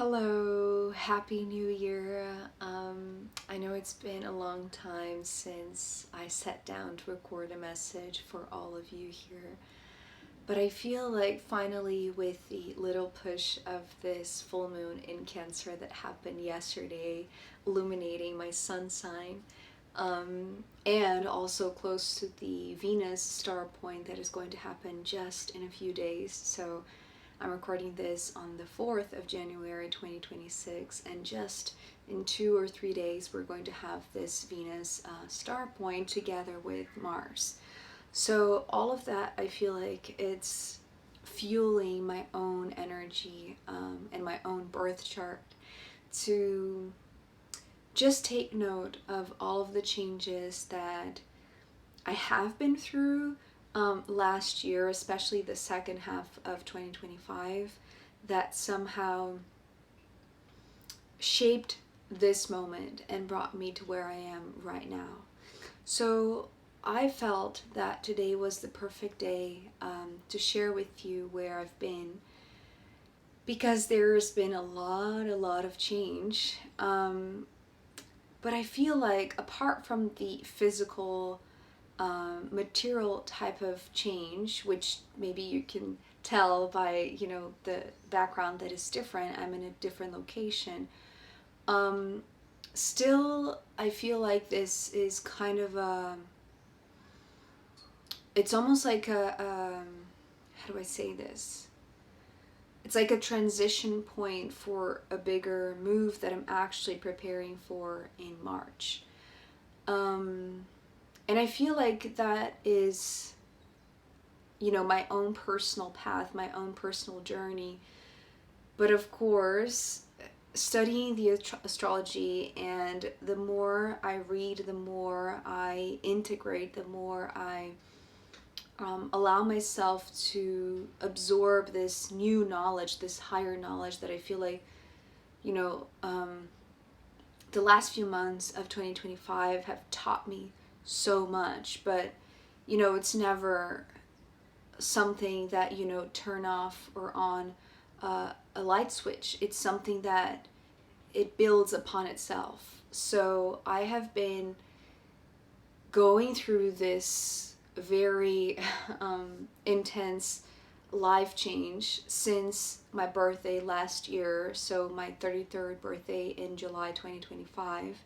Hello, Happy New Year. I know it's been a long time since I sat down to record a message for all of you here, but I feel like finally, with the little push of this full moon in Cancer that happened yesterday, illuminating my sun sign, and also close to the Venus star point that is going to happen just in a few days. So I'm recording this on the 4th of January 2026, and just in 2 or 3 days, we're going to have this Venus star point together with Mars. So, all of that, I feel like it's fueling my own energy and my own birth chart to just take note of all of the changes that I have been through last year, especially the second half of 2025, that somehow shaped this moment and brought me to where I am right now. So I felt that today was the perfect day to share with you where I've been, because there's been a lot of change. But I feel like apart from the physical material type of change, which maybe you can tell by the background that is different. I'm in a different location. Um, Still, I feel like this is kind of a. It's almost like a. How do I say this? It's like a transition point for a bigger move that I'm actually preparing for in March. Um, and I feel like that is my own personal path, my own personal journey. But of course, studying the astrology, and the more I read, the more I integrate, the more I allow myself to absorb this new knowledge, this higher knowledge that I feel like, you know, um, the last few months of 2025 have taught me so much. But, it's never something that turn off or on a light switch. It's something that it builds upon itself. So I have been going through this very intense life change since my birthday last year, so my 33rd birthday in July 2025.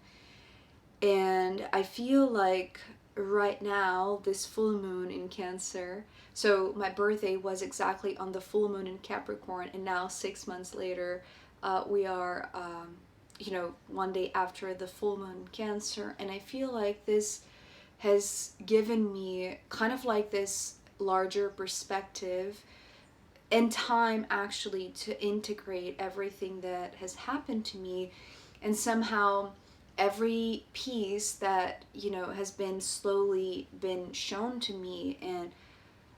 And I feel like right now, this full moon in Cancer, so my birthday was exactly on the full moon in Capricorn, and now 6 months later, we are, one day after the full moon in Cancer. And I feel like this has given me kind of like this larger perspective and time actually to integrate everything that has happened to me, and somehow every piece that has been slowly been shown to me, and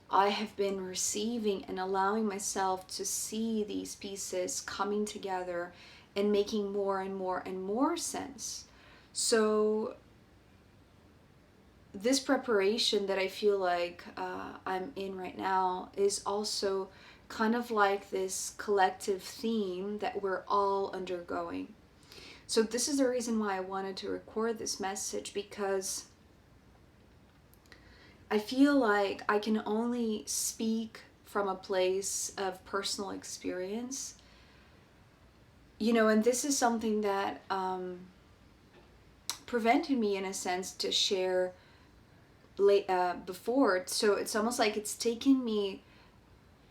I have been receiving and allowing myself to see these pieces coming together and making more and more and more sense. So this preparation that I feel like I'm in right now is also kind of like this collective theme that we're all undergoing. So this is the reason why I wanted to record this message, because I feel like I can only speak from a place of personal experience. And this is something that prevented me in a sense to share before. So it's almost like it's taken me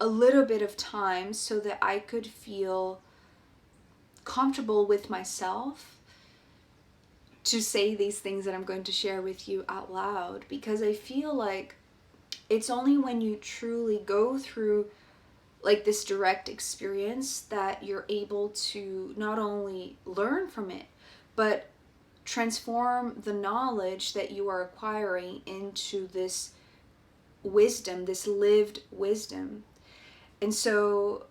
a little bit of time so that I could feel comfortable with myself to say these things that I'm going to share with you out loud, because I feel like it's only when you truly go through like this direct experience that you're able to not only learn from it, but transform the knowledge that you are acquiring into this wisdom, this lived wisdom. And so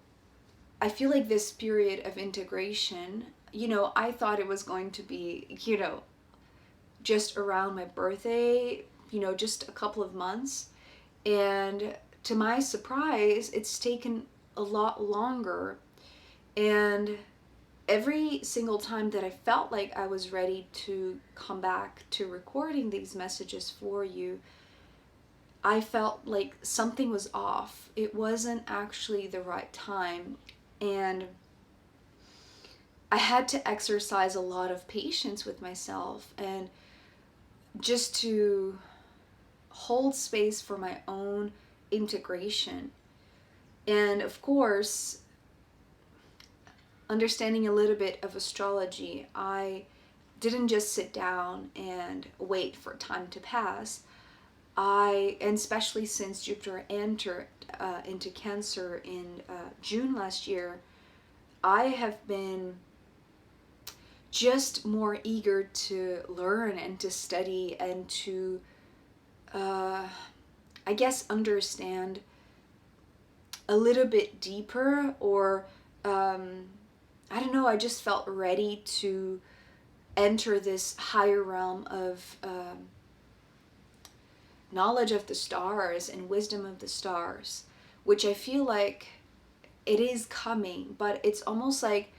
I feel like this period of integration, I thought it was going to be, just around my birthday, just a couple of months. And to my surprise, it's taken a lot longer. And every single time that I felt like I was ready to come back to recording these messages for you, I felt like something was off. It wasn't actually the right time. And I had to exercise a lot of patience with myself and just to hold space for my own integration. And of course, understanding a little bit of astrology, I didn't just sit down and wait for time to pass. And especially since Jupiter entered into Cancer in June last year, I have been just more eager to learn and to study and to, I guess, understand a little bit deeper, or I don't know, I just felt ready to enter this higher realm of knowledge of the stars and wisdom of the stars, which I feel like it is coming, but it's almost like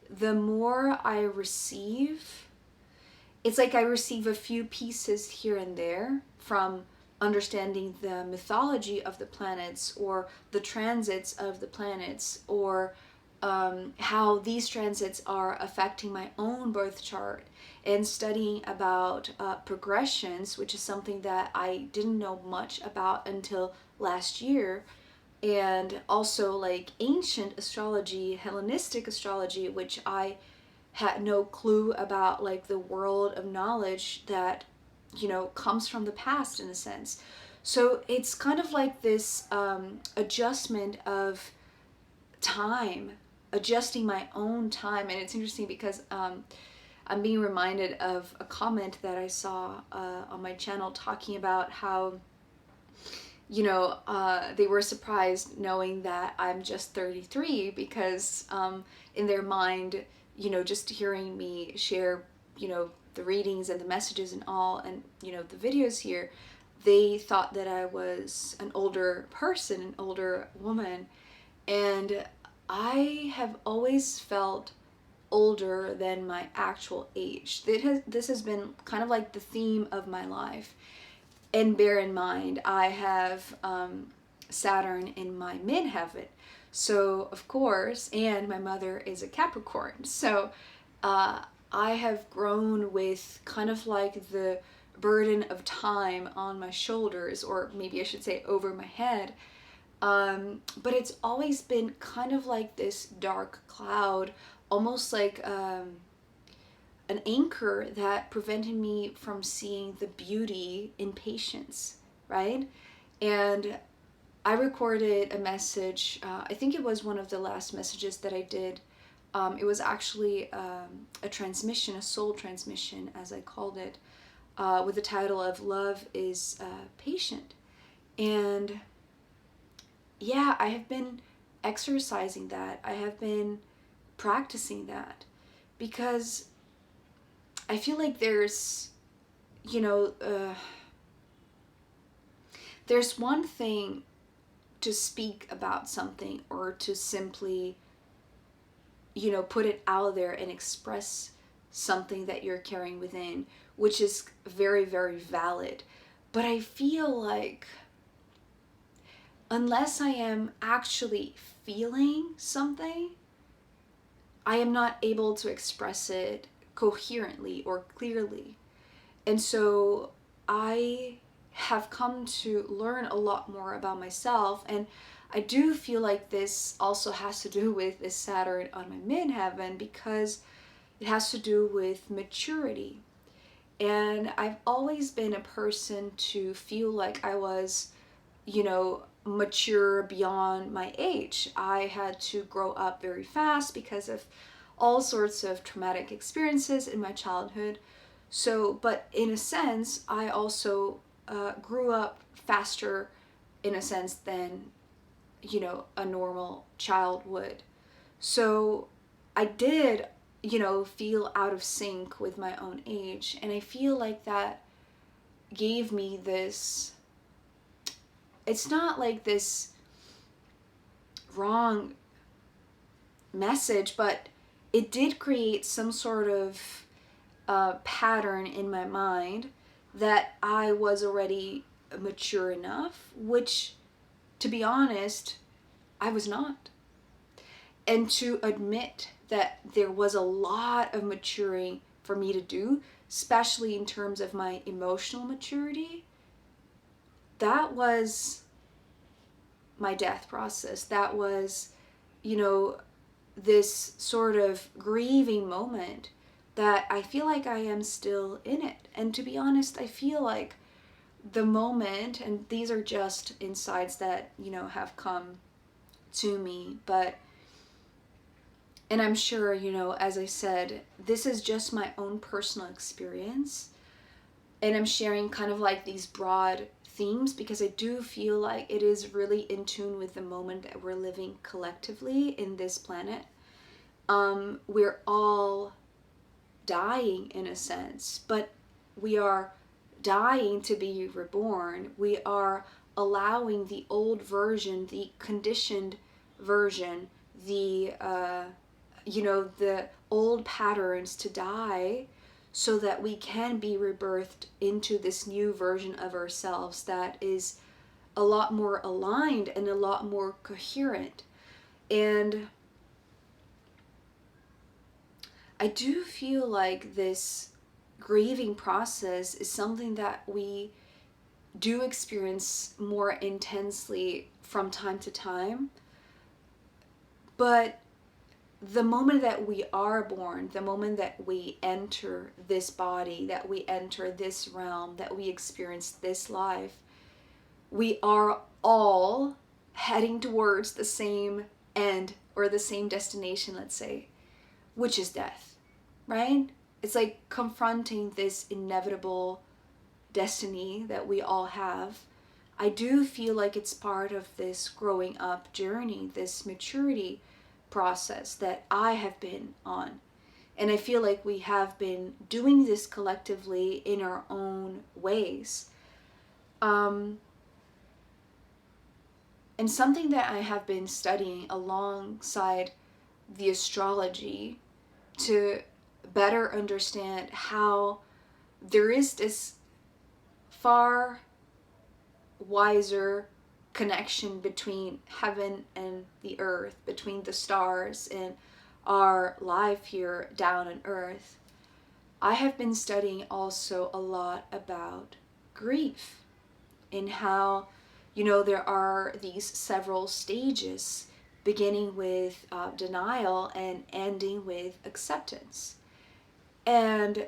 the more I receive, it's like I receive a few pieces here and there from understanding the mythology of the planets or the transits of the planets, or how these transits are affecting my own birth chart, and studying about progressions, which is something that I didn't know much about until last year, and also like ancient astrology, Hellenistic astrology, which I had no clue about, like the world of knowledge that, you know, comes from the past in a sense. So it's kind of like this adjustment of time, adjusting my own time. And it's interesting because I'm being reminded of a comment that I saw on my channel talking about how, you know, they were surprised knowing that I'm just 33, because in their mind, you know, just hearing me share, you know, the readings and the messages and all, and, you know, the videos here, they thought that I was an older person, an older woman. And I have always felt older than my actual age. This has been kind of like the theme of my life. And bear in mind, I have Saturn in my midheaven. So, of course, and my mother is a Capricorn. So, I have grown with kind of like the burden of time on my shoulders, or maybe I should say over my head. But it's always been kind of like this dark cloud, almost like an anchor that prevented me from seeing the beauty in patience, right? And I recorded a message, I think it was one of the last messages that I did. It was actually a transmission, a soul transmission, as I called it, with the title of Love is Patient. And yeah, I have been exercising that. I have been practicing that, because I feel like there's, you know, there's one thing to speak about something, or to simply, you know, put it out there and express something that you're carrying within, which is very, very valid. But I feel like unless I am actually feeling something, I am not able to express it coherently or clearly. And so I have come to learn a lot more about myself. And I do feel like this also has to do with this Saturn on my midheaven, because it has to do with maturity. And I've always been a person to feel like I was, you know, mature beyond my age. I had to grow up very fast because of all sorts of traumatic experiences in my childhood. So, but in a sense, I also grew up faster, in a sense, than, you know, a normal child would. So I did, you know, feel out of sync with my own age. And I feel like that gave me this, it's not like this wrong message, but it did create some sort of pattern in my mind that I was already mature enough, which, to be honest, I was not. And to admit that there was a lot of maturing for me to do, especially in terms of my emotional maturity, that was my death process. That was, you know, this sort of grieving moment that I feel like I am still in it. And to be honest, I feel like the moment, and these are just insights that, have come to me, but, and I'm sure, as I said, this is just my own personal experience. And I'm sharing kind of like these broad themes because I do feel like it is really in tune with the moment that we're living collectively in this planet. We're all dying in a sense, but we are dying to be reborn. We are allowing the old version, the conditioned version, the the old patterns to die so that we can be rebirthed into this new version of ourselves that is a lot more aligned and a lot more coherent. And I do feel like this grieving process is something that we do experience more intensely from time to time. But the moment that we are born, the moment that we enter this body, that we enter this realm, that we experience this life, we are all heading towards the same end or the same destination, let's say, which is death, right? It's like confronting this inevitable destiny that we all have. I do feel like it's part of this growing up journey, this maturity process that I have been on. And I feel like we have been doing this collectively in our own ways. And something that I have been studying alongside the astrology to better understand how there is this far wiser connection between heaven and the earth, between the stars and our life here down on earth. I have been studying also a lot about grief and how, there are these several stages beginning with denial and ending with acceptance. And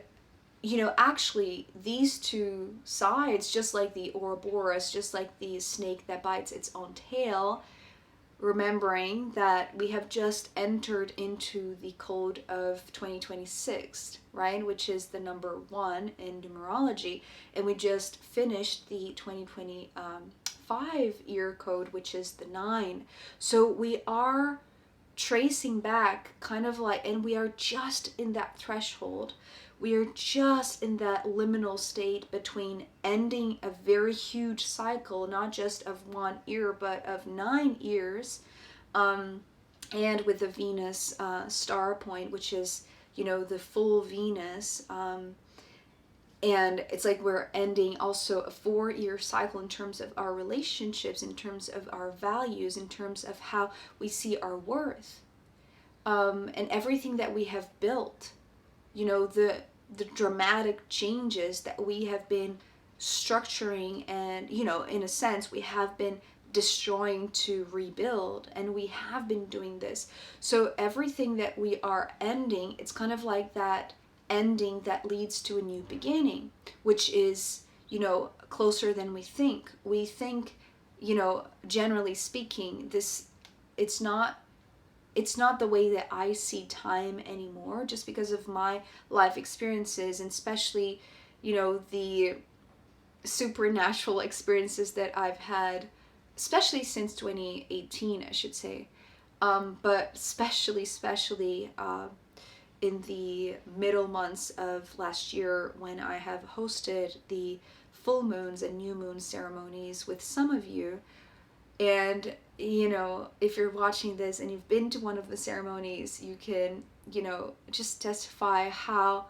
actually, these two sides, just like the Ouroboros, just like the snake that bites its own tail, remembering that we have just entered into the code of 2026, right? Which is the number 1 in numerology. And we just finished the 2025 year code, which is the 9. So we are tracing back kind of like, and we are just in that threshold. We are just in that liminal state between ending a very huge cycle, not just of 1 year, but of 9 years, and with the Venus star point, which is, the full Venus. And it's like we're ending also a 4-year cycle in terms of our relationships, in terms of our values, in terms of how we see our worth, and everything that we have built. The dramatic changes that we have been structuring and, in a sense, we have been destroying to rebuild, and we have been doing this. So everything that we are ending, it's kind of like that ending that leads to a new beginning, which is, closer than we think. We think, generally speaking, it's not the way that I see time anymore, just because of my life experiences, and especially, the supernatural experiences that I've had, especially since 2018, I should say. But especially in the middle months of last year, when I have hosted the full moons and new moon ceremonies with some of you, And, you know, if you're watching this and you've been to one of the ceremonies, you can, you know, just testify how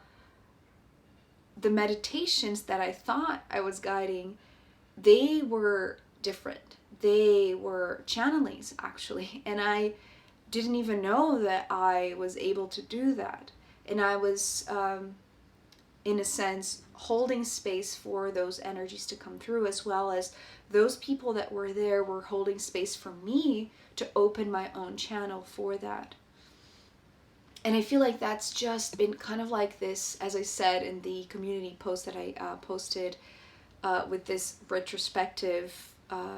the meditations that I thought I was guiding, they were different. They were channelings, actually. And I didn't even know that I was able to do that. And I was, in a sense, holding space for those energies to come through, as well as those people that were there were holding space for me to open my own channel for that. And I feel like that's just been kind of like this, as I said in the community post that I posted, with this retrospective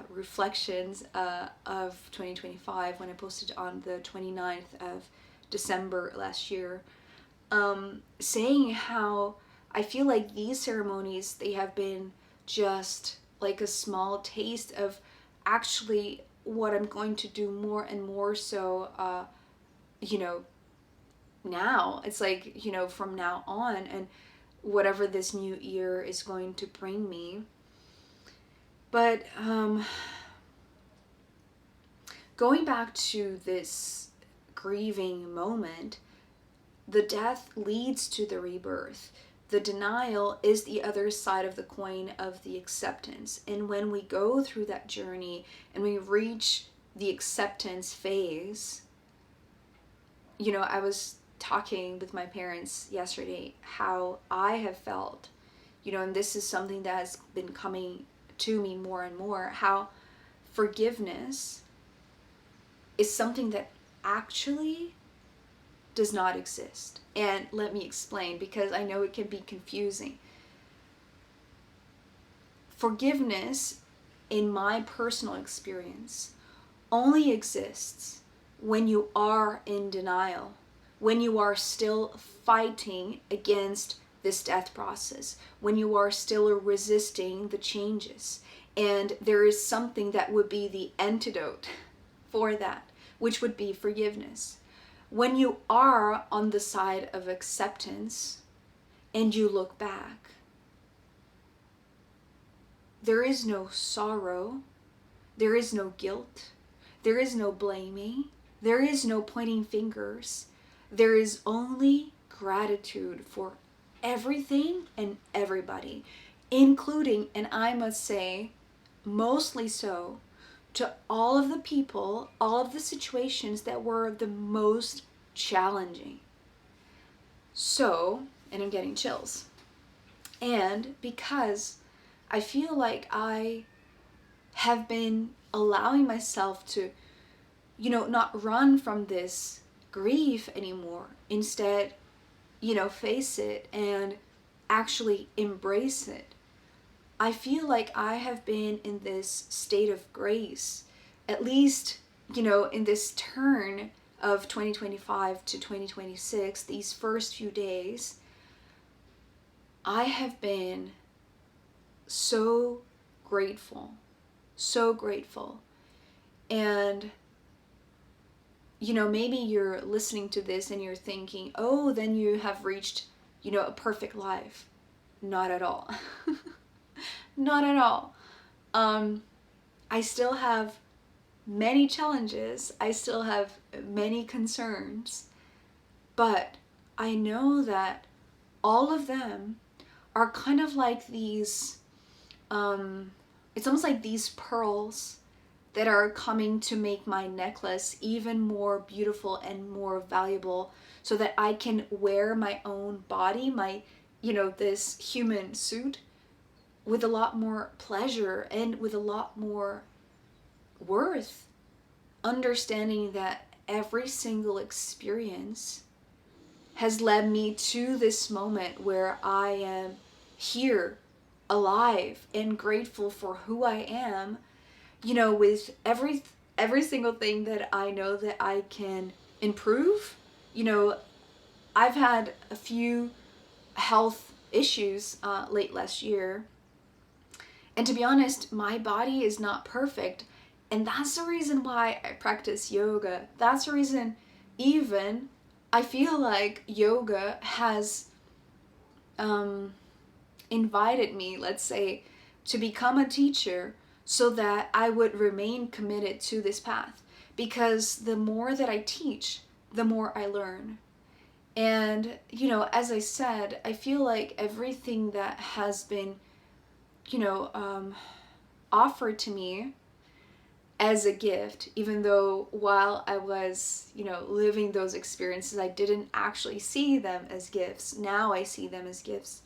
reflections of 2025 when I posted on the 29th of December last year, saying how I feel like these ceremonies, they have been just like a small taste of actually what I'm going to do more and more so, you know, now. It's like, you know, from now on, and whatever this new year is going to bring me. But going back to this grieving moment, the death leads to the rebirth. The denial is the other side of the coin of the acceptance. And when we go through that journey and we reach the acceptance phase, you know, I was talking with my parents yesterday how I have felt, you know, and this is something that has been coming to me more and more, how forgiveness is something that actually does not exist. And let me explain, because I know it can be confusing. Forgiveness, in my personal experience, only exists when you are in denial, when you are still fighting against this death process, when you are still resisting the changes. And there is something that would be the antidote for that, which would be forgiveness. When you are on the side of acceptance and you look back, there is no sorrow, there is no guilt, there is no blaming, there is no pointing fingers. There is only gratitude for everything and everybody, including, and I must say, mostly so, to all of the people, all of the situations that were the most challenging. So, and I'm getting chills. And because I feel like I have been allowing myself to, you know, not run from this grief anymore. Instead, you know, face it and actually embrace it. I feel like I have been in this state of grace, at least, you know, in this turn of 2025 to 2026, these first few days, I have been so grateful, so grateful. And, you know, maybe you're listening to this and you're thinking, oh, then you have reached, you know, a perfect life. Not at all. Not at all. I still have many challenges. I still have many concerns. But I know that all of them are kind of like these, it's almost like these pearls that are coming to make my necklace even more beautiful and more valuable, so that I can wear my own body, my, you know, this human suit, with a lot more pleasure and with a lot more worth, understanding that every single experience has led me to this moment where I am here, alive, and grateful for who I am, you know, with every single thing that I know that I can improve. You know, I've had a few health issues late last year, and to be honest, my body is not perfect. And that's the reason why I practice yoga. That's the reason even I feel like yoga has invited me, let's say, to become a teacher, so that I would remain committed to this path. Because the more that I teach, the more I learn. And, as I said, I feel like everything that has been, you know, um, offered to me as a gift, even though while I was, living those experiences, I didn't actually see them as gifts. Now I see them as gifts.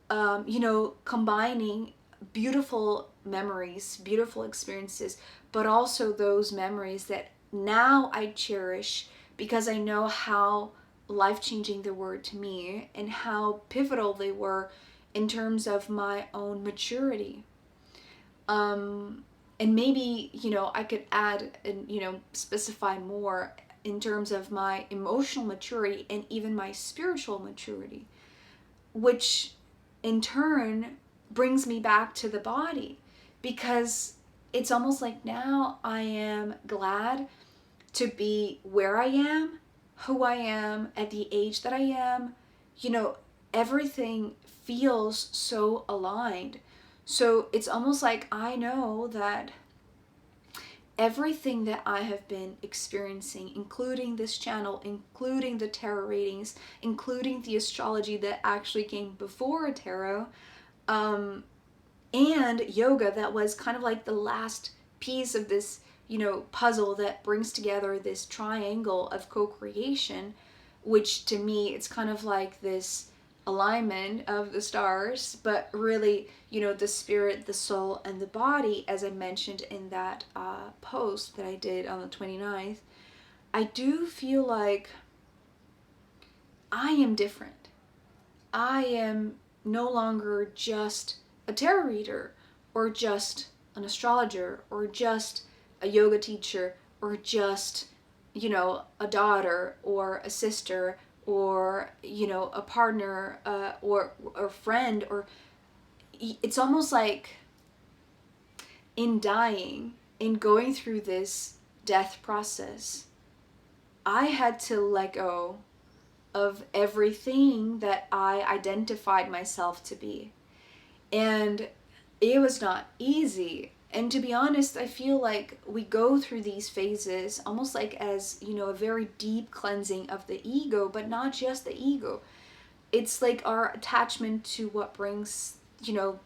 Combining beautiful memories, beautiful experiences, but also those memories that now I cherish because I know how life changing they were to me and how pivotal they were in terms of my own maturity. And maybe, I could add and, specify more in terms of my emotional maturity and even my spiritual maturity, which in turn brings me back to the body, because it's almost like now I am glad to be where I am, who I am, at the age that I am. Everything feels so aligned. So it's almost like I know that everything that I have been experiencing, including this channel, including the tarot readings, including the astrology that actually came before tarot, and yoga that was kind of like the last piece of this, puzzle that brings together this triangle of co-creation, which to me, it's kind of like this alignment of the stars, but really, the spirit, the soul, and the body, as I mentioned in that post that I did on the 29th, I do feel like I am different. I am no longer just a tarot reader, or just an astrologer, or just a yoga teacher, or just, a daughter, or a sister, or, a partner, or a friend, or it's almost like in dying, in going through this death process, I had to let go of everything that I identified myself to be. And it was not easy. And to be honest, I feel like we go through these phases almost like as, a very deep cleansing of the ego, but not just the ego. It's like our attachment to what brings,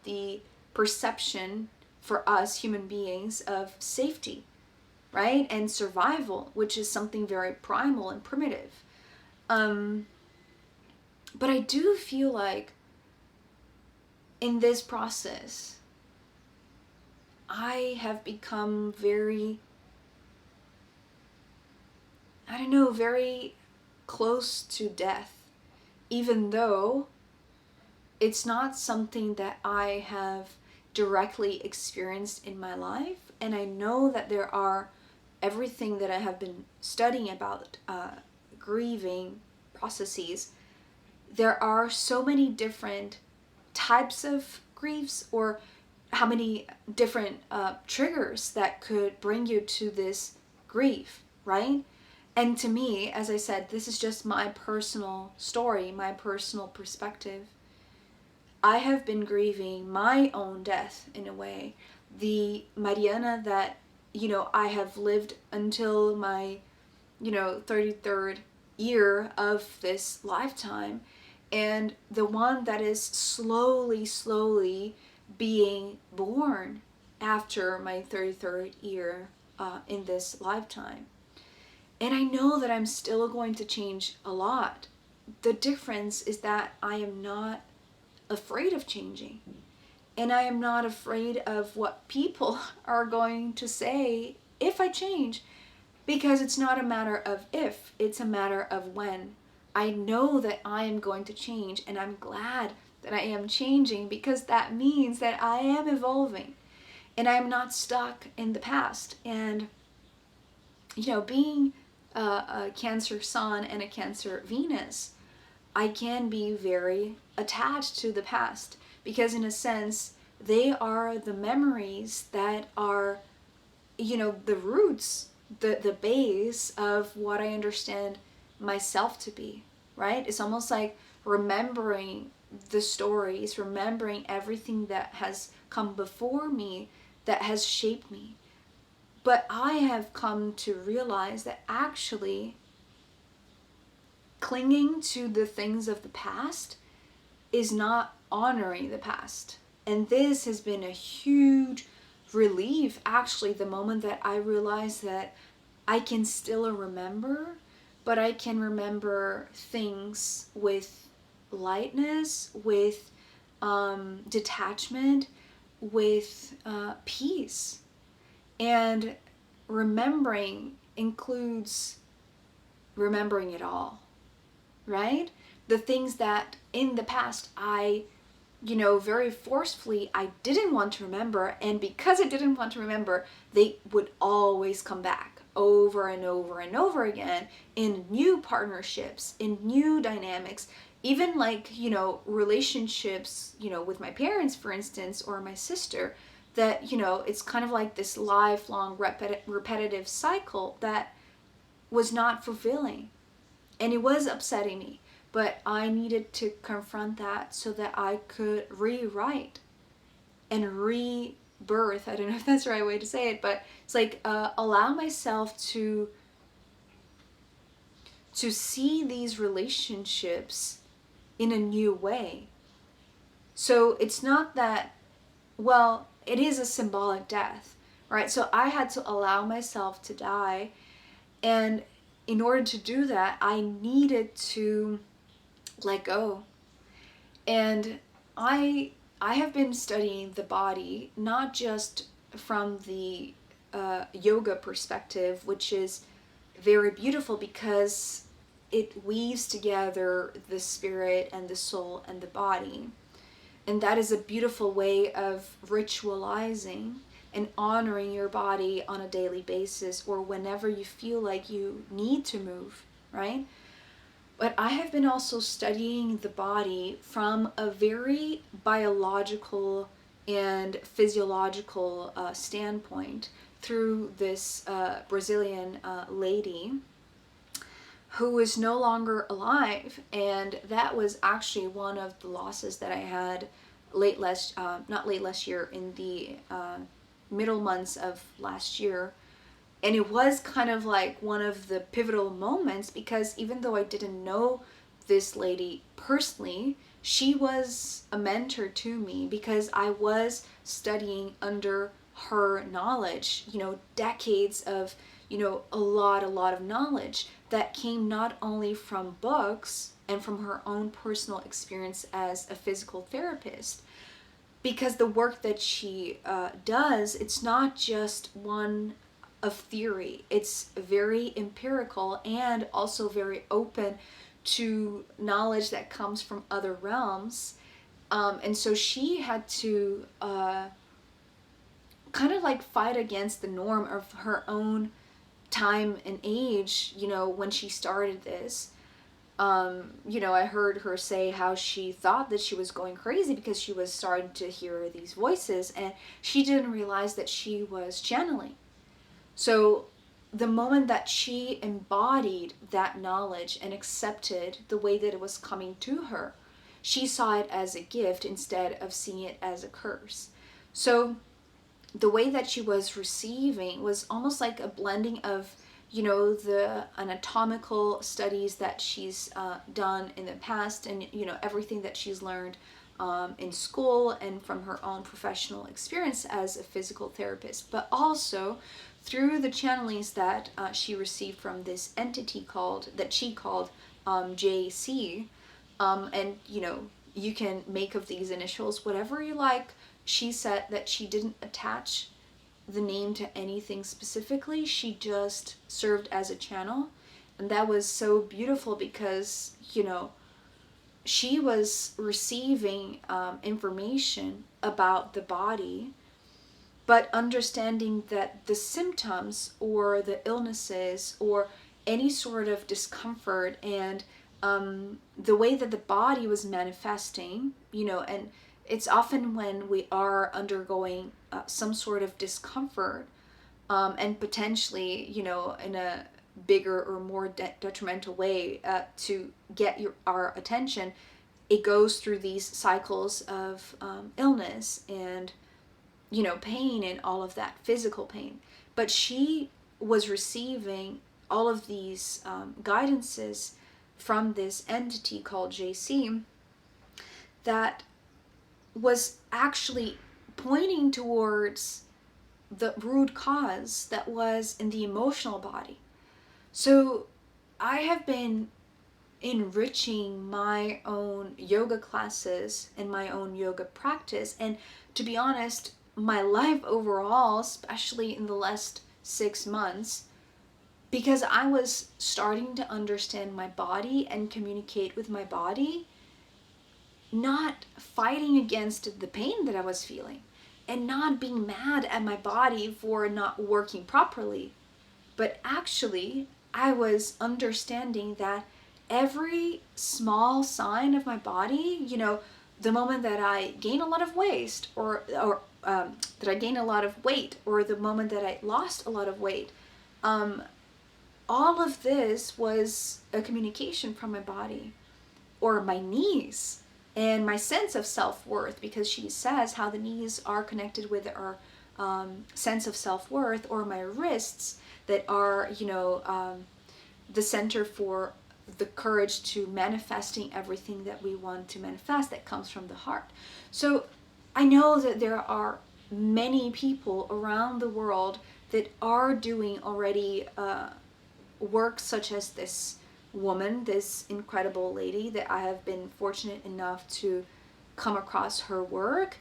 the perception for us human beings of safety, right? And survival, which is something very primal and primitive. But I do feel like in this process, I have become very, very close to death, even though it's not something that I have directly experienced in my life. And I know that there are everything that I have been studying about grieving processes. There are so many different types of griefs, or how many different triggers that could bring you to this grief, right? And to me, as I said, this is just my personal story, my personal perspective. I have been grieving my own death in a way. The Mariana that, I have lived until my, 33rd year of this lifetime, and the one that is slowly being born after my 33rd year in this lifetime. And I know that I'm still going to change a lot. The difference is that I am not afraid of changing. And I am not afraid of what people are going to say if I change, because it's not a matter of if, it's a matter of when. I know that I am going to change, and I'm glad that I am changing, because that means that I am evolving and I am not stuck in the past. And, being a Cancer Sun and a Cancer Venus, I can be very attached to the past, because in a sense, they are the memories that are, the roots, the base of what I understand myself to be, right? It's almost like remembering the stories, remembering everything that has come before me, that has shaped me. But I have come to realize that actually clinging to the things of the past is not honoring the past. And this has been a huge relief, actually, the moment that I realized that I can still remember, but I can remember things with lightness, with detachment, with peace. And remembering includes remembering it all, right? The things that in the past I, very forcefully, I didn't want to remember. And because I didn't want to remember, they would always come back over and over and over again in new partnerships, in new dynamics, even like, relationships, with my parents, for instance, or my sister, that, it's kind of like this lifelong repetitive cycle that was not fulfilling. And it was upsetting me. But I needed to confront that so that I could rewrite and rebirth. I don't know if that's the right way to say it, but it's like allow myself to see these relationships in a new way. So it's not that, well, it is a symbolic death, right? So I had to allow myself to die. And in order to do that, I needed to let go. And I have been studying the body, not just from the yoga perspective, which is very beautiful because it weaves together the spirit and the soul and the body. And that is a beautiful way of ritualizing and honoring your body on a daily basis or whenever you feel like you need to move, right? But I have been also studying the body from a very biological and physiological standpoint through this Brazilian lady who is no longer alive. And that was actually one of the losses that I had not late last year, in the middle months of last year. And it was kind of like one of the pivotal moments because even though I didn't know this lady personally, she was a mentor to me because I was studying under her knowledge, decades of, a lot of knowledge that came not only from books and from her own personal experience as a physical therapist, because the work that she does, it's not just one of theory. It's very empirical and also very open to knowledge that comes from other realms. And so she had to kind of like fight against the norm of her own time and age, when she started this. I heard her say how she thought that she was going crazy because she was starting to hear these voices and she didn't realize that she was channeling. So the moment that she embodied that knowledge and accepted the way that it was coming to her, she saw it as a gift instead of seeing it as a curse. So the way that she was receiving was almost like a blending of, the anatomical studies that she's done in the past and, everything that she's learned in school and from her own professional experience as a physical therapist, but also through the channelings that she received from this entity that she called JC. And, you can make of these initials whatever you like. She said that she didn't attach the name to anything specifically. She just served as a channel. And that was so beautiful because, she was receiving information about the body, but understanding that the symptoms or the illnesses or any sort of discomfort and the way that the body was manifesting, and it's often when we are undergoing some sort of discomfort and potentially, in a bigger or more detrimental way to get our attention, it goes through these cycles of illness and pain and all of that physical pain. But she was receiving all of these guidances from this entity called JC that was actually pointing towards the root cause that was in the emotional body. So I have been enriching my own yoga classes and my own yoga practice, and to be honest, my life overall, especially in the last 6 months, because I was starting to understand my body and communicate with my body, not fighting against the pain that I was feeling and not being mad at my body for not working properly. But actually, I was understanding that every small sign of my body, the moment that I gain a lot of waste or that I gain a lot of weight, or the moment that I lost a lot of weight, all of this was a communication from my body, or my knees and my sense of self-worth, because she says how the knees are connected with our sense of self-worth, or my wrists that are the center for the courage to manifesting everything that we want to manifest, that comes from the heart. So I know that there are many people around the world that are doing already work such as this woman, this incredible lady that I have been fortunate enough to come across her work.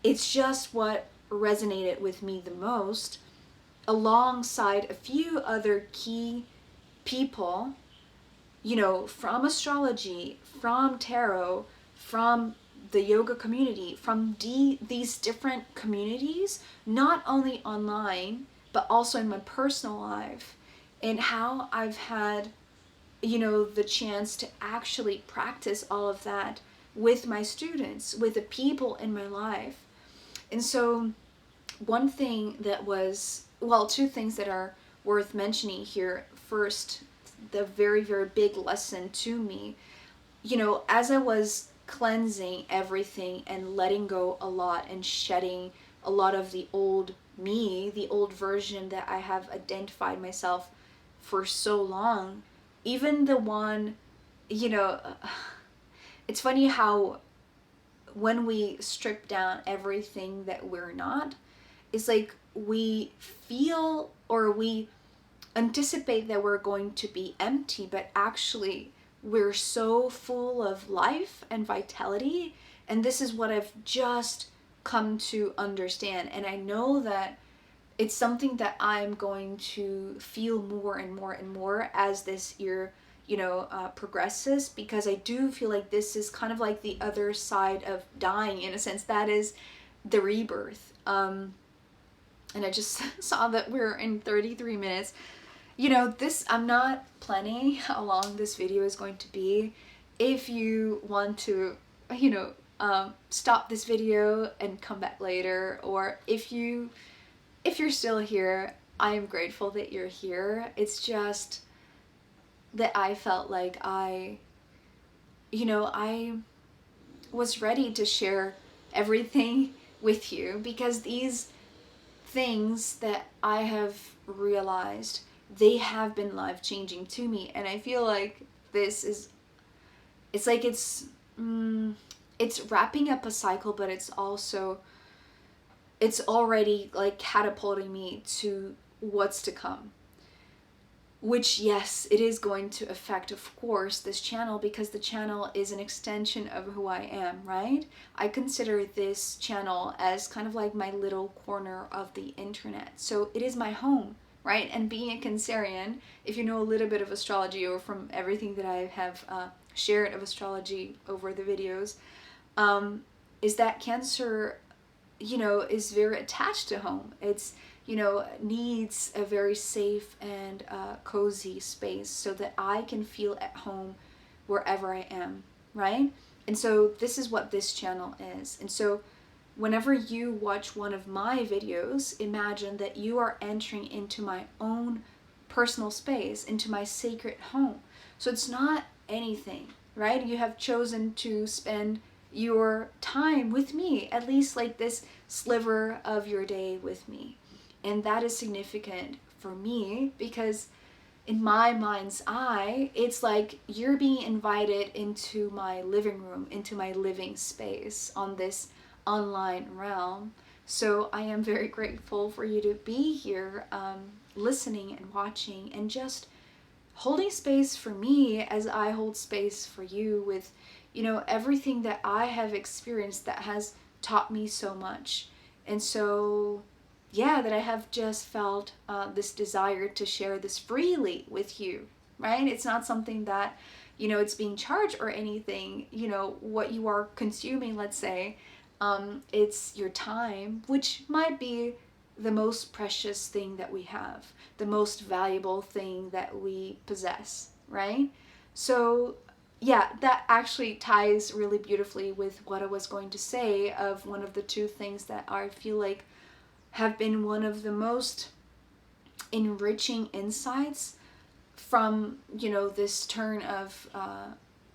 It's just what resonated with me the most, alongside a few other key people, from astrology, from tarot, from the yoga community, from these different communities, not only online, but also in my personal life, and how I've had the chance to actually practice all of that with my students, with the people in my life. And so one thing that was, well, two things that are worth mentioning here. First, the very, very big lesson to me, as I was cleansing everything and letting go a lot and shedding a lot of the old me, the old version that I have identified myself for so long, even the one, it's funny how when we strip down everything that we're not, it's like we feel, or we anticipate that we're going to be empty, but actually we're so full of life and vitality. And this is what I've just come to understand. And I know that it's something that I'm going to feel more and more and more as this year, progresses, because I do feel like this is kind of like the other side of dying, in a sense. That is the rebirth. And I just saw that we're in 33 minutes. I'm not planning how long this video is going to be. If you want to, stop this video and come back later, or if you're still here, I am grateful that you're here. It's just that I felt like I was ready to share everything with you, because these things that I have realized, they have been life-changing to me. And I feel like it's wrapping up a cycle, but it's already like catapulting me to what's to come. Which, yes, it is going to affect, of course, this channel, because the channel is an extension of who I am, right? I consider this channel as kind of like my little corner of the internet. So it is my home, right? And being a Cancerian, if you know a little bit of astrology, or from everything that I have shared of astrology over the videos, is that Cancer, is very attached to home. It's, needs a very safe and cozy space so that I can feel at home wherever I am, right? And so this is what this channel is. And so whenever you watch one of my videos, imagine that you are entering into my own personal space, into my sacred home. So it's not anything, right? You have chosen to spend your time with me, at least like this sliver of your day with me. And that is significant for me because in my mind's eye, it's like you're being invited into my living room, into my living space on this online realm. So I am very grateful for you to be here, listening and watching and just holding space for me as I hold space for you with, everything that I have experienced that has taught me so much. And so, yeah, that I have just felt this desire to share this freely with you, right? It's not something that, it's being charged or anything, what you are consuming, let's say, it's your time, which might be the most precious thing that we have, the most valuable thing that we possess, right? So, yeah, that actually ties really beautifully with what I was going to say of one of the two things that I feel like have been one of the most enriching insights from, this turn of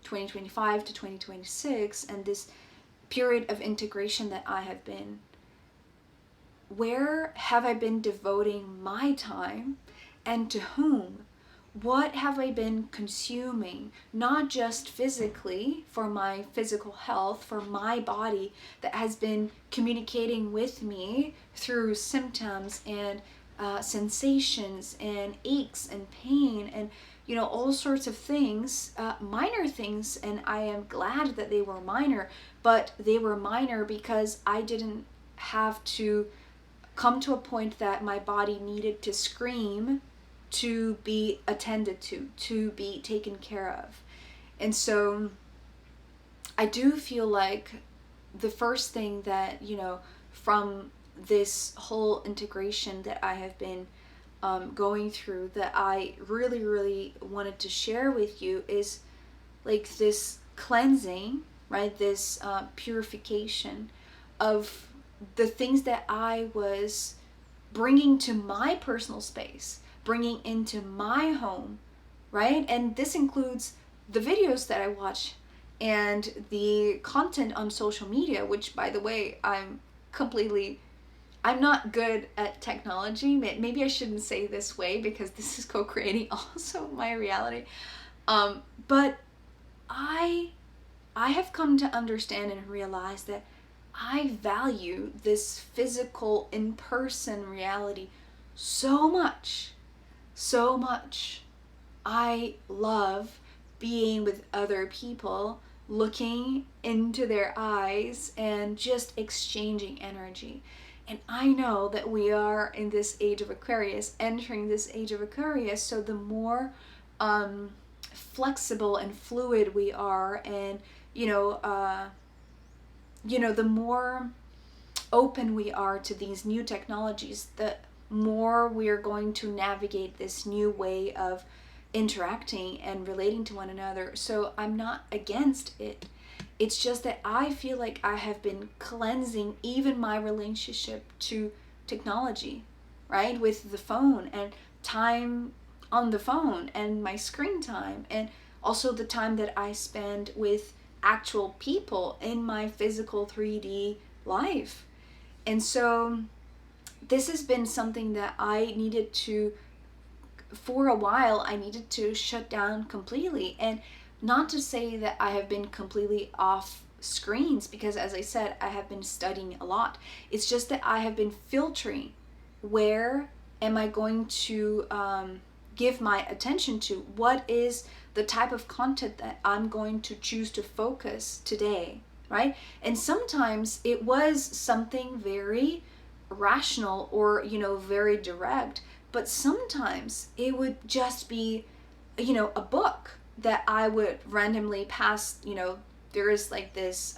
2025 to 2026 and this period of integration that I have been. Where have I been devoting my time and to whom? What have I been consuming, not just physically for my physical health, for my body that has been communicating with me through symptoms and sensations and aches and pain and all sorts of things, minor things, and I am glad that they were minor, but they were minor because I didn't have to come to a point that my body needed to scream to be attended to be taken care of. And so I do feel like the first thing that, from this whole integration that I have been going through that I really, really wanted to share with you is like this cleansing, right? This purification of the things that I was bringing to my personal space, bringing into my home, right? And this includes the videos that I watch and the content on social media, which, by the way, I'm not good at technology. Maybe I shouldn't say this way because this is co-creating also my reality. But I have come to understand and realize that I value this physical, in-person reality so much, so much. I love being with other people, looking into their eyes and just exchanging energy. And I know that we are in this age of Aquarius, entering this age of Aquarius, so the more flexible and fluid we are, and the more open we are to these new technologies, the more we are going to navigate this new way of interacting and relating to one another. So I'm not against it. It's just that I feel like I have been cleansing even my relationship to technology, right? With the phone and time on the phone and my screen time, and also the time that I spend with actual people in my physical 3D life. And so this has been something that I needed to, for a while, I needed to shut down completely. And not to say that I have been completely off screens, because as I said, I have been studying a lot. It's just that I have been filtering where am I going to give my attention to, what is the type of content that I'm going to choose to focus today, right? And sometimes it was something very rational or, very direct, but sometimes it would just be, a book that I would randomly pass, there is like this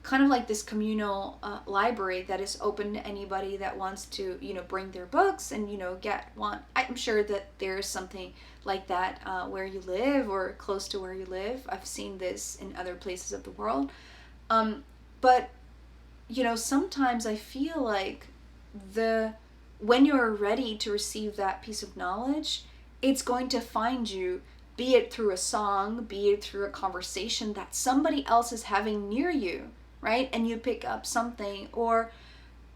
kind of like this communal library that is open to anybody that wants to, bring their books and, get one. I'm sure that there's something like that where you live or close to where you live. I've seen this in other places of the world. But, sometimes I feel like when you're ready to receive that piece of knowledge, it's going to find you be it through a song, be it through a conversation that somebody else is having near you, right? And you pick up something, or,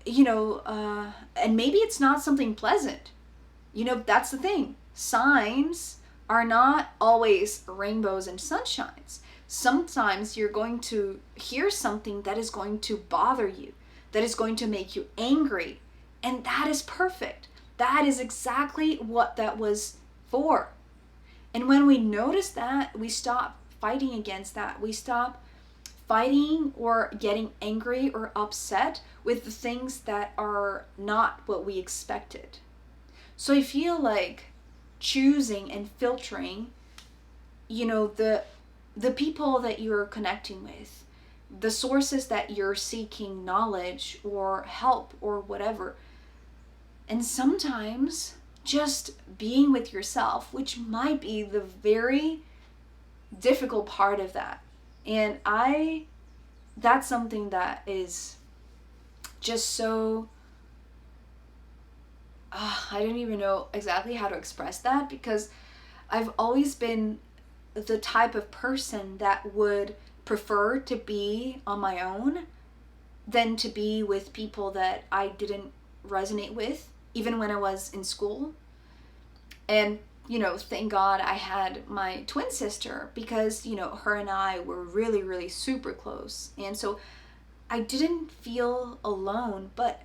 and maybe it's not something pleasant. That's the thing. Signs are not always rainbows and sunshines. Sometimes you're going to hear something that is going to bother you, that is going to make you angry, and that is perfect. That is exactly what that was for. And when we notice that, we stop fighting against that. We stop fighting or getting angry or upset with the things that are not what we expected. So I feel like choosing and filtering, the people that you're connecting with, the sources that you're seeking knowledge or help or whatever. And sometimes just being with yourself, which might be the very difficult part of that. And that's something that is just so, I don't even know exactly how to express that, because I've always been the type of person that would prefer to be on my own than to be with people that I didn't resonate with, even when I was in school. And, thank God I had my twin sister, because, her and I were really, really super close. And so I didn't feel alone. But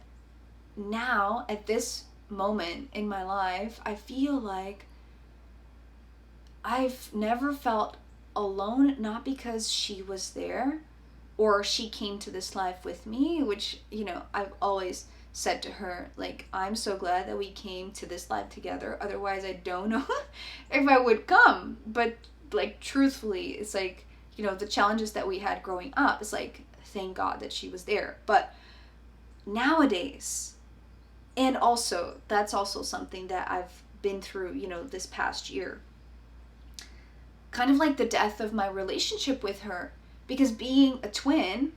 now, at this moment in my life, I feel like I've never felt alone, not because she was there or she came to this life with me, which, I've always said to her, like, I'm so glad that we came to this life together. Otherwise, I don't know if I would come. But, like, truthfully, it's like, the challenges that we had growing up, it's like, thank God that she was there. But nowadays, and also, that's also something that I've been through, this past year. Kind of like the death of my relationship with her. Because being a twin,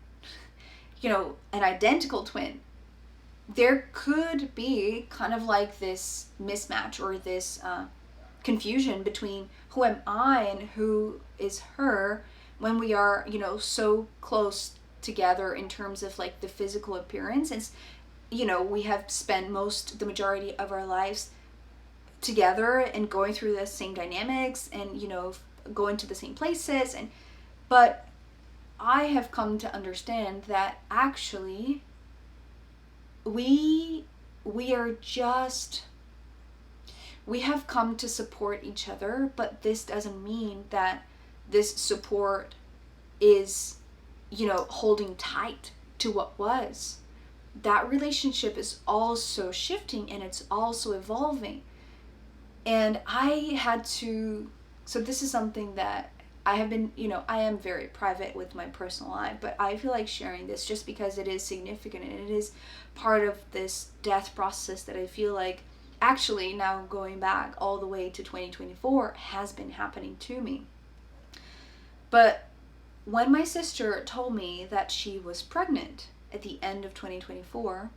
an identical twin, there could be kind of like this mismatch or this confusion between who am I and who is her when we are, so close together in terms of like the physical appearance. It's, we have spent the majority of our lives together and going through the same dynamics and, going to the same places. But I have come to understand that actually we have come to support each other, but this doesn't mean that this support is, holding tight to what was. That relationship is also shifting and it's also evolving. And so this is something that I have been, I am very private with my personal life, but I feel like sharing this just because it is significant and it is part of this death process that I feel like actually now going back all the way to 2024 has been happening to me. But when my sister told me that she was pregnant at the end of 2024,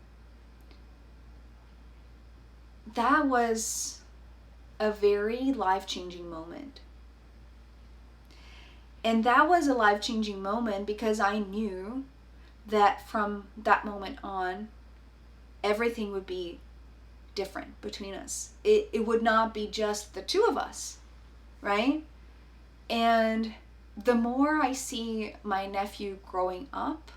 that was a very life-changing moment. And that was a life-changing moment because I knew that from that moment on, everything would be different between us. It would not be just the two of us, right? And the more I see my nephew growing up,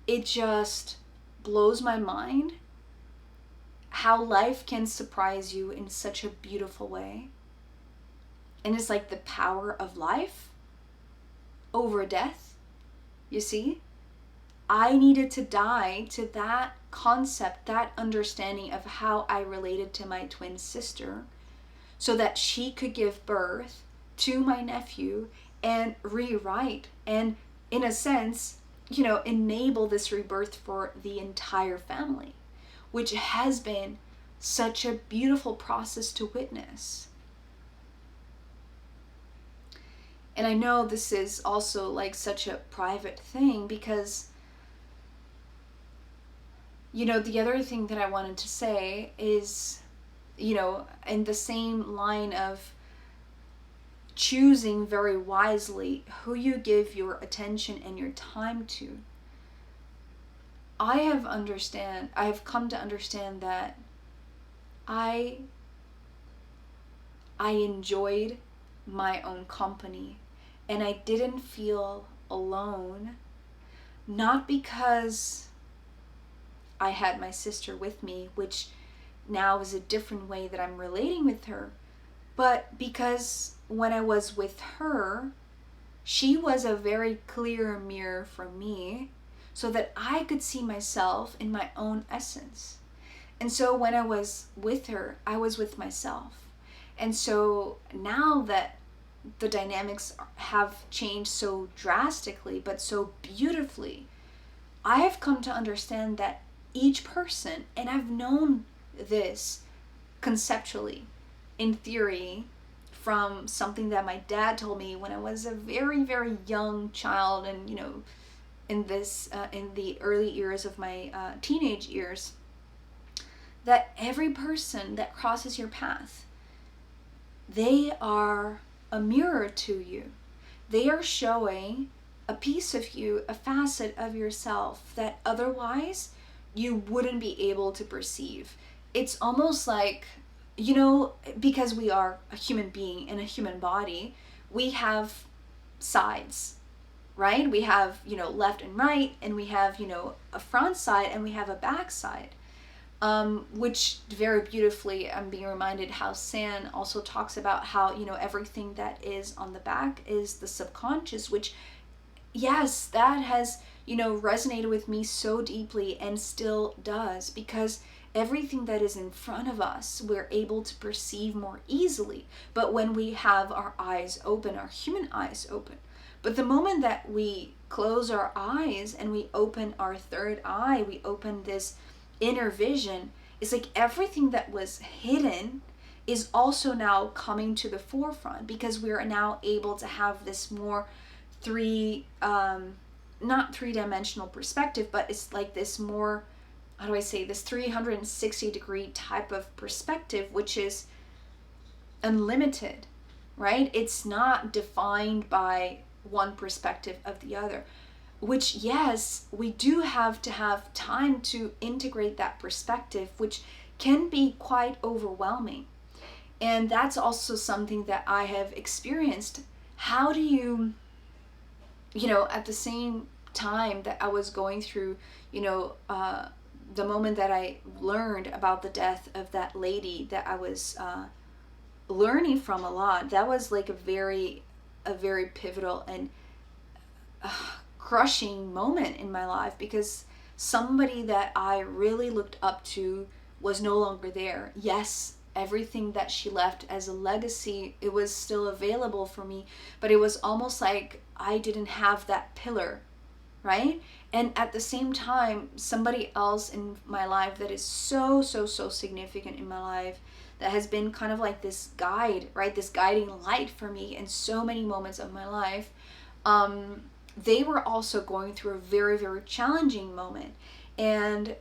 it just blows my mind how life can surprise you in such a beautiful way. And it's like the power of life over death. You see? I needed to die to that concept, that understanding of how I related to my twin sister, so that she could give birth to my nephew and rewrite and, in a sense, enable this rebirth for the entire family, which has been such a beautiful process to witness. And I know this is also like such a private thing because, the other thing that I wanted to say is, in the same line of choosing very wisely who you give your attention and your time to. I have come to understand that I enjoyed my own company, and I didn't feel alone, not because I had my sister with me, which now is a different way that I'm relating with her, but because when I was with her, she was a very clear mirror for me so that I could see myself in my own essence. And so when I was with her, I was with myself. And so now that the dynamics have changed so drastically, but so beautifully, I have come to understand that each person, and I've known this conceptually, in theory, from something that my dad told me when I was a very, very young child, and in the early years of my teenage years, that every person that crosses your path, they are a mirror to you. They are showing a piece of you, a facet of yourself that otherwise you wouldn't be able to perceive. It's almost like, because we are a human being in a human body, we have sides, right? We have, left and right, and we have, a front side and we have a back side. Which very beautifully, I'm being reminded how San also talks about how, everything that is on the back is the subconscious, which, yes, that has, resonated with me so deeply and still does, because everything that is in front of us, we're able to perceive more easily. But when we have our eyes open, our human eyes open, but the moment that we close our eyes and we open our third eye, we open this inner vision, it's like everything that was hidden is also now coming to the forefront, because we are now able to have this more not three-dimensional perspective, but it's like this more, how do I say, this 360 degree type of perspective, which is unlimited, right? It's not defined by one perspective of the other, which, yes, we do have to have time to integrate that perspective, which can be quite overwhelming. And that's also something that I have experienced. How do you, at the same time that I was going through, the moment that I learned about the death of that lady that I was learning from a lot, that was like a very pivotal and crushing moment in my life, because somebody that I really looked up to was no longer there. Yes, everything that she left as a legacy, it was still available for me, but it was almost like I didn't have that pillar, right? And at the same time, somebody else in my life that is so significant in my life, that has been kind of like this guide, right? This guiding light for me in so many moments of my life. They were also going through a very, very challenging moment. And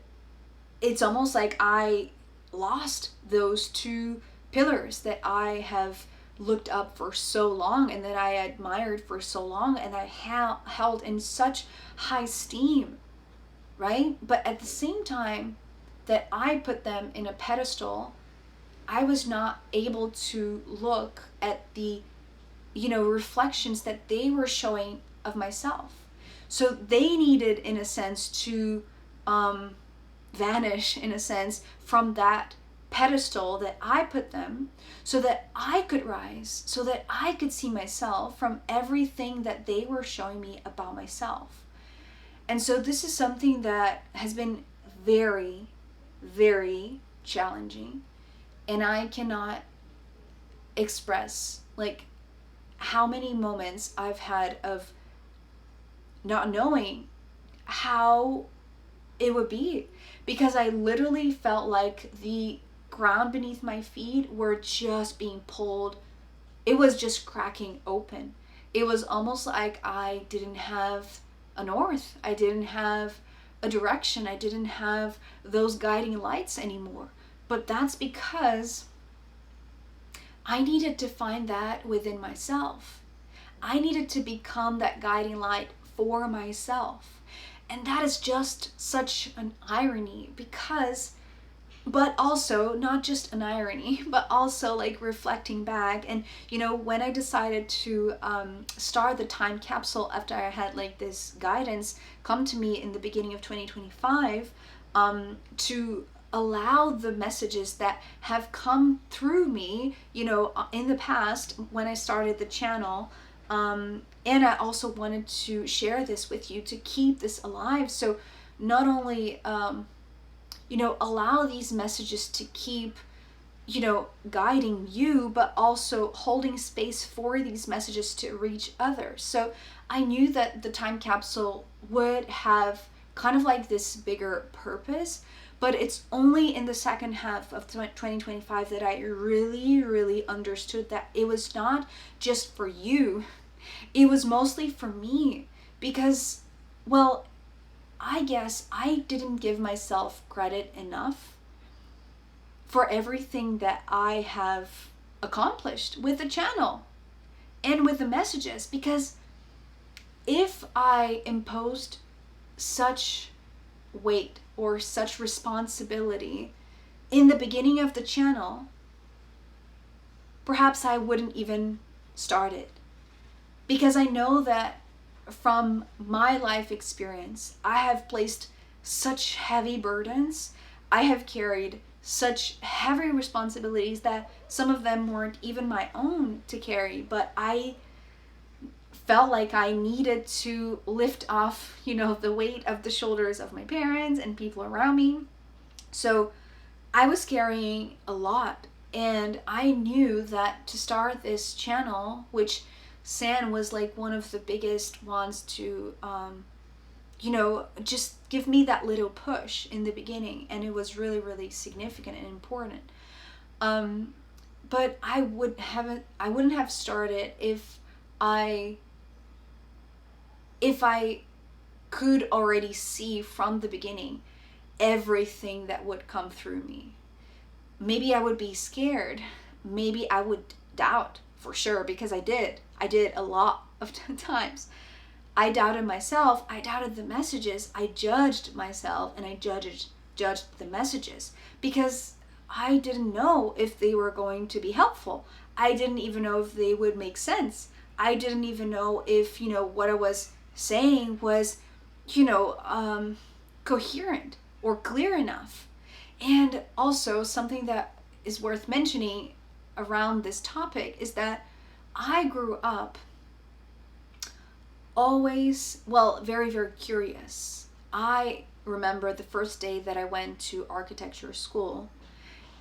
it's almost like I lost those two pillars that I have looked up for so long and that I admired for so long and I held in such high esteem, right? But at the same time that I put them in a pedestal, I was not able to look at the, reflections that they were showing of myself. So they needed, in a sense, to vanish, in a sense, from that pedestal that I put them, so that I could rise, so that I could see myself from everything that they were showing me about myself. And so this is something that has been very, very challenging. And I cannot express like how many moments I've had of not knowing how it would be, because I literally felt like the ground beneath my feet were just being pulled. It was just cracking open. It was almost like I didn't have a north. I didn't have a direction. I didn't have those guiding lights anymore. But that's because I needed to find that within myself. I needed to become that guiding light for myself. And that is just such an irony, because, but also not just an irony, but also like reflecting back. And when I decided to start the time capsule after I had like this guidance come to me in the beginning of 2025, to allow the messages that have come through me, in the past when I started the channel. And I also wanted to share this with you to keep this alive. So not only, allow these messages to keep, guiding you, but also holding space for these messages to reach others. So I knew that the time capsule would have kind of like this bigger purpose, but it's only in the second half of 2025 that I really, really understood that it was not just for you. It was mostly for me, because, well, I guess I didn't give myself credit enough for everything that I have accomplished with the channel and with the messages. Because if I imposed such weight or such responsibility in the beginning of the channel, perhaps I wouldn't even start it. Because I know that from my life experience, I have placed such heavy burdens. I have carried such heavy responsibilities that some of them weren't even my own to carry, but I felt like I needed to lift off, the weight of the shoulders of my parents and people around me. So I was carrying a lot, and I knew that to start this channel, which San was like one of the biggest ones to, just give me that little push in the beginning. And it was really, really significant and important. But I wouldn't have started if I could already see from the beginning everything that would come through me. Maybe I would be scared. Maybe I would doubt, for sure, because I did a lot of times. I doubted myself, I doubted the messages, I judged myself, and I judged the messages, because I didn't know if they were going to be helpful. I didn't even know if they would make sense. I didn't even know if, what I was saying was, coherent or clear enough. And also, something that is worth mentioning around this topic is that I grew up always, very, very curious. I remember the first day that I went to architecture school,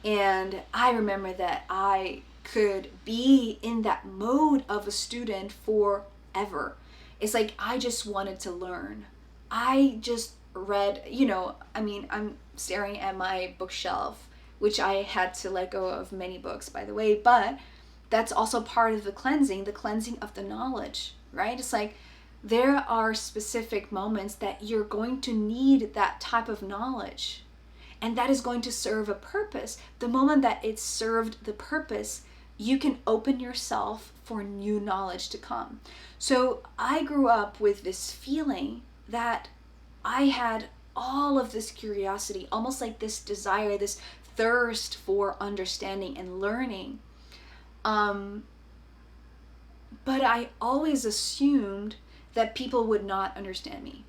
and I remember that I could be in that mode of a student forever. It's like I just wanted to learn. I just read, I'm staring at my bookshelf, which I had to let go of many books, by the way, but that's also part of the cleansing of the knowledge, right? It's like there are specific moments that you're going to need that type of knowledge, and that is going to serve a purpose. The moment that it served the purpose, you can open yourself for new knowledge to come. So I grew up with this feeling that I had all of this curiosity, almost like this desire, this thirst for understanding and learning. But I always assumed that people would not understand me.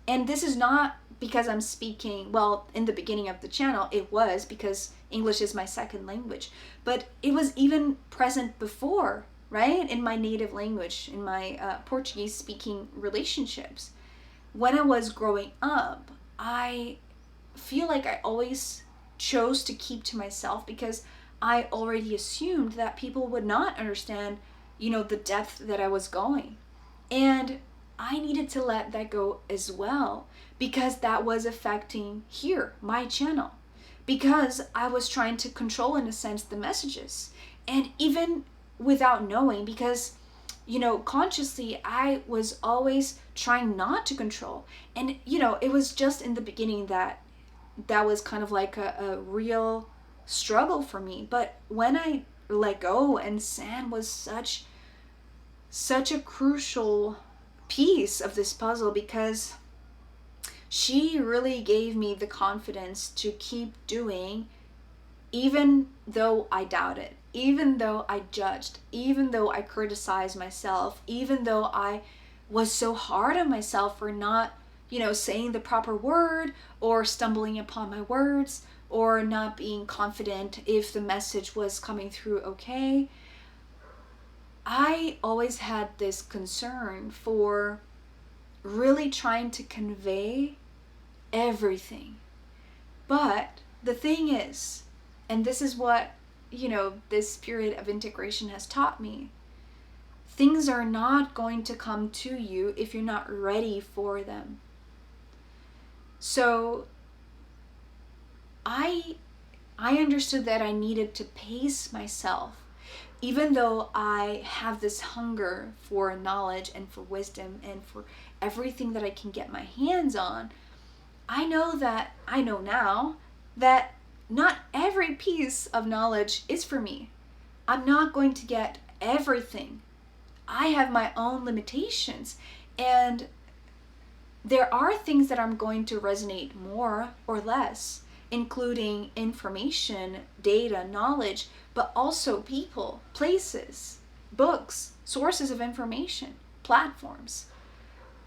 And this is not because I'm speaking, in the beginning of the channel, it was because English is my second language. But it was even present before, right? In my native language, in my Portuguese speaking relationships. When I was growing up, I feel like I always chose to keep to myself because I already assumed that people would not understand, the depth that I was going. And I needed to let that go as well, because that was affecting my channel, because I was trying to control, in a sense, the messages. And even without knowing, because, consciously, I was always trying not to control. And, it was just in the beginning that was kind of like a real struggle for me. But when I let go. And sand was such a crucial piece of this puzzle, because she really gave me the confidence to keep doing, even though I doubted, even though I judged, even though I criticized myself, even though I was so hard on myself for not, saying the proper word, or stumbling upon my words, or not being confident if the message was coming through okay. I always had this concern for really trying to convey everything. But the thing is, and this is what, this period of integration has taught me, things are not going to come to you if you're not ready for them. So I understood that I needed to pace myself. Even though I have this hunger for knowledge and for wisdom and for everything that I can get my hands on, I know now that not every piece of knowledge is for me. I'm not going to get everything. I have my own limitations, and there are things that I'm going to resonate more or less, including information, data, knowledge, but also people, places, books, sources of information, platforms.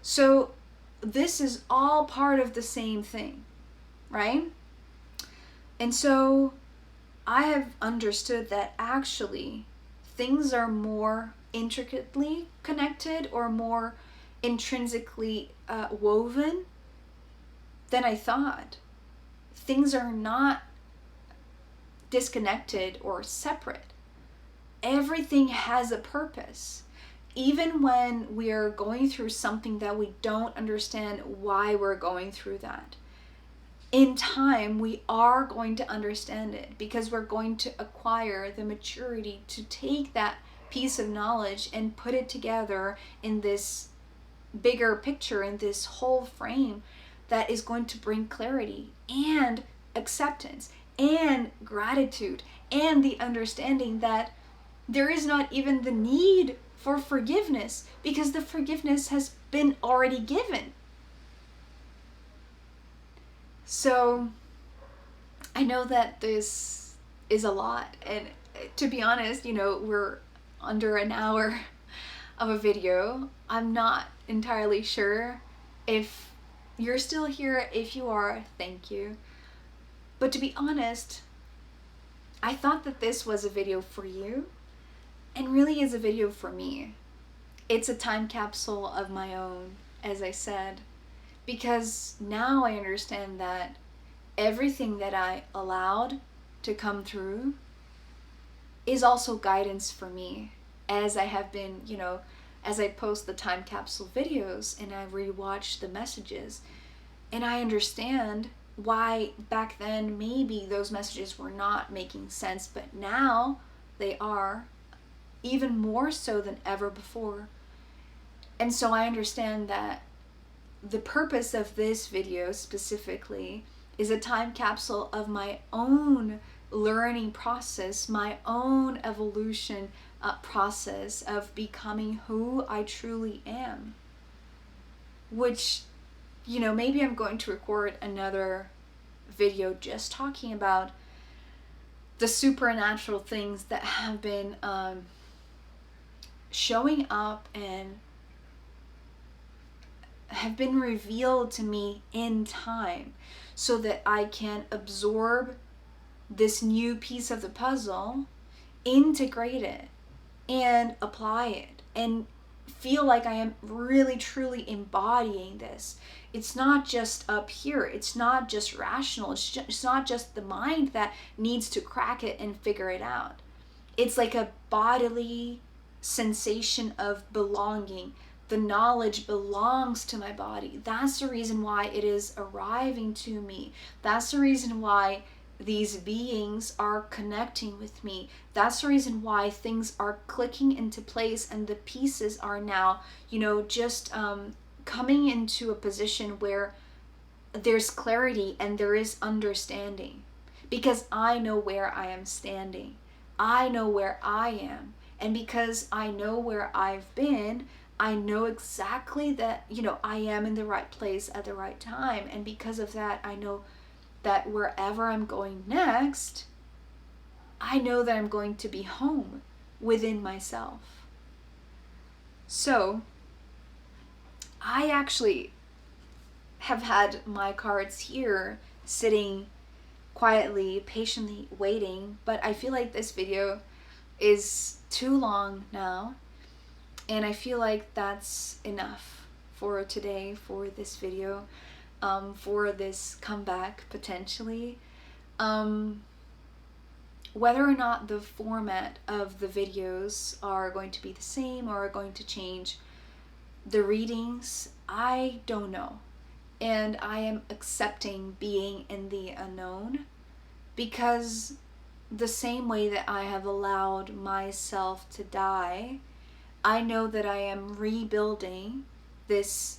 So this is all part of the same thing, right? And so I have understood that actually things are more intricately connected, or more intrinsically woven than I thought. Things are not disconnected or separate. Everything has a purpose. Even when we're going through something that we don't understand why we're going through that, in time we are going to understand it, because we're going to acquire the maturity to take that piece of knowledge and put it together in this bigger picture, in this whole frame that is going to bring clarity and acceptance and gratitude and the understanding that there is not even the need for forgiveness, because the forgiveness has been already given. So I know that this is a lot, and to be honest, we're under an hour of a video. I'm not entirely sure if you're still here. If you are, thank you. But to be honest, I thought that this was a video for you, and really is a video for me. It's a time capsule of my own, as I said, because now I understand that everything that I allowed to come through is also guidance for me, as I have been, as I post the time capsule videos and I rewatch the messages, and I understand why back then maybe those messages were not making sense, but now they are, even more so than ever before. And so I understand that the purpose of this video specifically is a time capsule of my own learning process, my own evolution process of becoming who I truly am. Which, maybe I'm going to record another video just talking about the supernatural things that have been showing up and have been revealed to me in time, so that I can absorb this new piece of the puzzle, integrate it, and apply it, and feel like I am really truly embodying this. It's not just up here. It's not just rational. It's not just the mind that needs to crack it and figure it out. It's like a bodily sensation of belonging. The knowledge belongs to my body. That's the reason why it is arriving to me. That's the reason why these beings are connecting with me. That's the reason why things are clicking into place, and the pieces are now, just coming into a position where there's clarity and there is understanding, because I know where I am standing. I know where I am. And because I know where I've been, I know exactly that, I am in the right place at the right time. And because of that, I know that wherever I'm going next, I know that I'm going to be home within myself. So, I actually have had my cards here sitting quietly, patiently waiting, but I feel like this video is too long now, and I feel like that's enough for today, for this video, for this comeback potentially. Whether or not the format of the videos are going to be the same or are going to change the readings, I don't know. And I am accepting being in the unknown, because the same way that I have allowed myself to die, I know that I am rebuilding this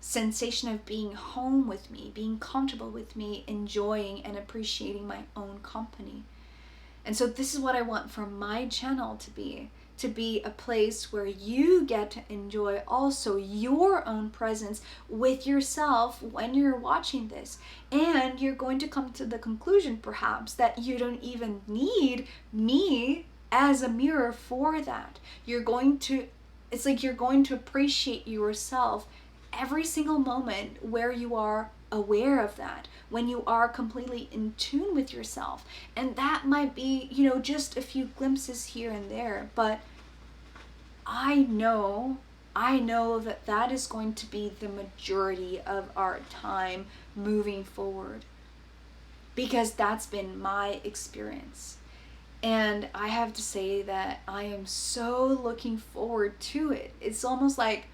sensation of being home with me, being comfortable with me, enjoying and appreciating my own company. And so this is what I want for my channel to be a place where you get to enjoy also your own presence with yourself when you're watching this. And you're going to come to the conclusion perhaps that you don't even need me as a mirror for that. It's like you're going to appreciate yourself every single moment where you are aware of that, when you are completely in tune with yourself. And that might be, just a few glimpses here and there, but I know that that is going to be the majority of our time moving forward, because that's been my experience. And I have to say that I am so looking forward to it. It's almost like,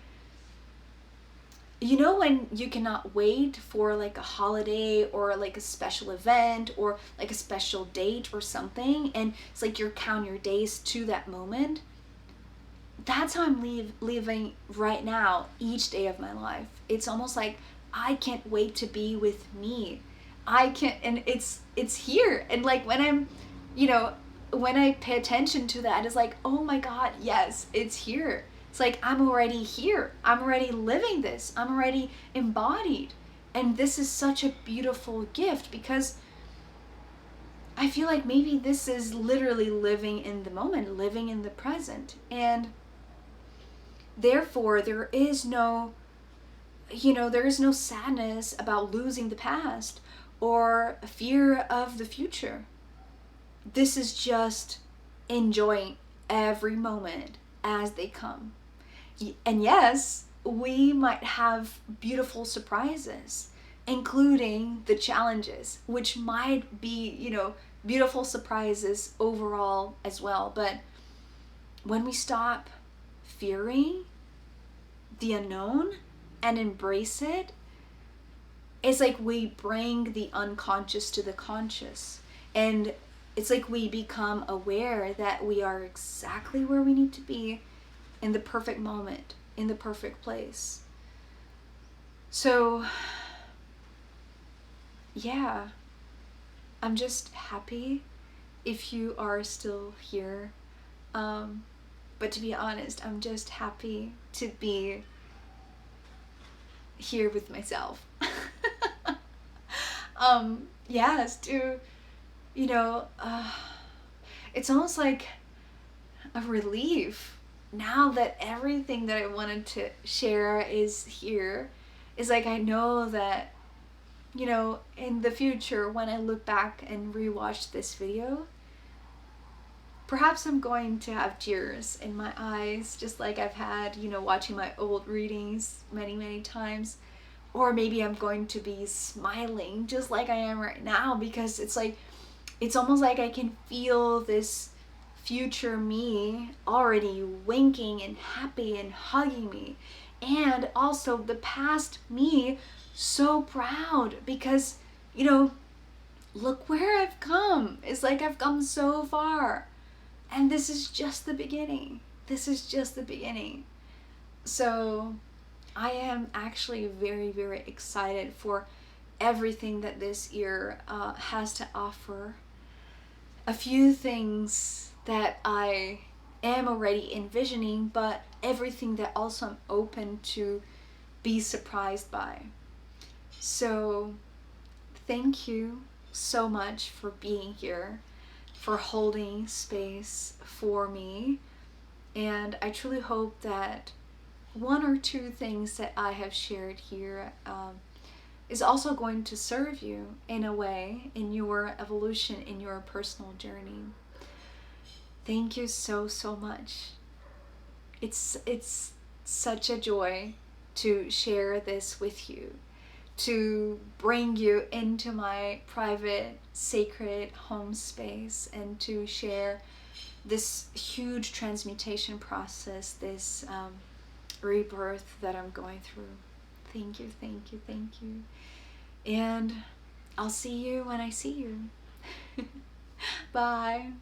when you cannot wait for like a holiday or like a special event or like a special date or something, and it's like you're counting your days to that moment. That's how I'm living right now, each day of my life. It's almost like I can't wait to be with me. I can't, and it's here. And like when I pay attention to that, it's like, oh my God, yes, it's here. It's like I'm already here. I'm already living this. I'm already embodied. And this is such a beautiful gift, because I feel like maybe this is literally living in the moment, living in the present. And therefore, there is no sadness about losing the past or fear of the future. This is just enjoying every moment as they come. And yes, we might have beautiful surprises, including the challenges, which might be, beautiful surprises overall as well. But when we stop fearing the unknown and embrace it, it's like we bring the unconscious to the conscious. And it's like we become aware that we are exactly where we need to be in the perfect moment, in the perfect place. So, yeah, I'm just happy if you are still here. But to be honest, I'm just happy to be here with myself. Yes, it's almost like a relief now that everything that I wanted to share is here. Is like I know that, in the future when I look back and rewatch this video, perhaps I'm going to have tears in my eyes, just like I've had, watching my old readings many, many times. Or maybe I'm going to be smiling just like I am right now, because it's almost like I can feel this future me already winking and happy and hugging me. And also the past me so proud, because, look where I've come. It's like I've come so far. And this is just the beginning. This is just the beginning. So I am actually very, very excited for everything that this year has to offer. a few things that I am already envisioning, but everything that also I'm open to be surprised by. So thank you so much for being here, for holding space for me. And I truly hope that one or two things that I have shared here is also going to serve you in a way in your evolution, in your personal journey. Thank you so, so much. It's such a joy to share this with you, to bring you into my private, sacred home space, and to share this huge transmutation process, this rebirth that I'm going through. Thank you, thank you, thank you. And I'll see you when I see you. Bye.